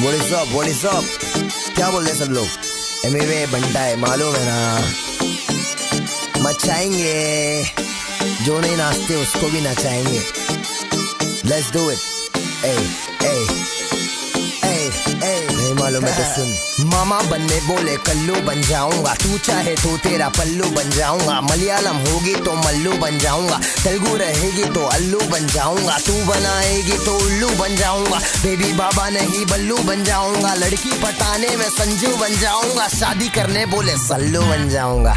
What is up? क्या बोल रहे सब लोग? एमीवे bantai मालूम है ना? मचाएंगे, जो नहीं नाचते उसको भी नचाएंगे. Let's do it. Hey, hey, hey, hey. नहीं मालूम है तो सुन. मामा बनने बोले कल्लू बन जाऊंगा, तू चाहे तो तेरा पल्लू बन जाऊंगा. मलयालम होगी तो मल्लू बन जाऊंगा, तेलुगु रहेगी तो अल्लू बन जाऊंगा. तू बनाएगी तो उल्लू बन जाऊंगा, बेबी बाबा नहीं बल्लू बन जाऊंगा. लड़की पटाने में संजू बन जाऊंगा, शादी करने बोले सल्लू बन जाऊंगा.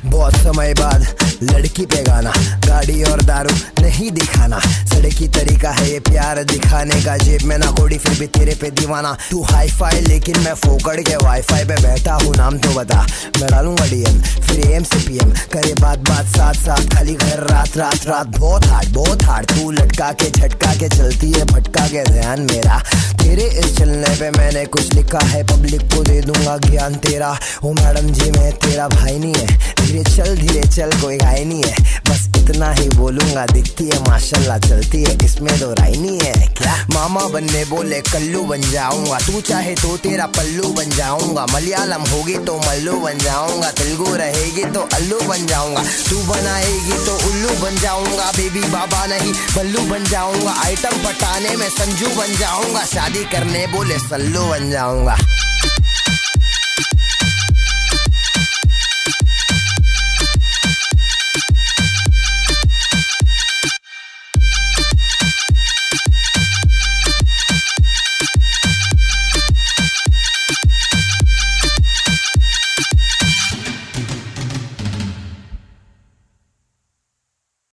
बहुत समय बाद लड़की पे गाना, गाड़ी और दारू नहीं दिखाना. सड़क की तरीका है ये प्यार दिखाने का, जेब में ना कोड़ी फिर भी तेरे पे दीवाना. तू हाई फाई लेकिन मैं फोकड़ के वाईफाई पे बैठा हूँ, नाम तो बता. मैं डालूंगा डीएम फिर एम से पीएम, करे बात साथ साथ, खाली घर रात रात रात. बहुत हार्ड तू लटका के झटका के चलती है, भटका के ध्यान मेरा. तेरे इस चलने पे मैंने कुछ लिखा है, पब्लिक को दे दूंगा ज्ञान तेरा. ओ मैडम जी मैं तेरा भाई नहीं है, धीरे चल कोई गाय नहीं है. बस इतना ही बोलूंगा, दिखती है माशाल्लाह चलती है, इसमें दो राय नहीं है क्या. मामा बनने बोले कल्लू बन जाऊंगा, तू चाहे तो तेरा पल्लू बन जाऊंगा. मलयालम होगी तो मल्लू बन जाऊंगा, तेलुगु रहेगी तो अल्लू बन जाऊंगा. तू बनाएगी तो उल्लू बन जाऊंगा, बेबी बाबा नहीं बल्लू बन जाऊंगा. आइटम पटाने में संजू बन जाऊंगा, शादी करने बोले सल्लू बन जाऊंगा.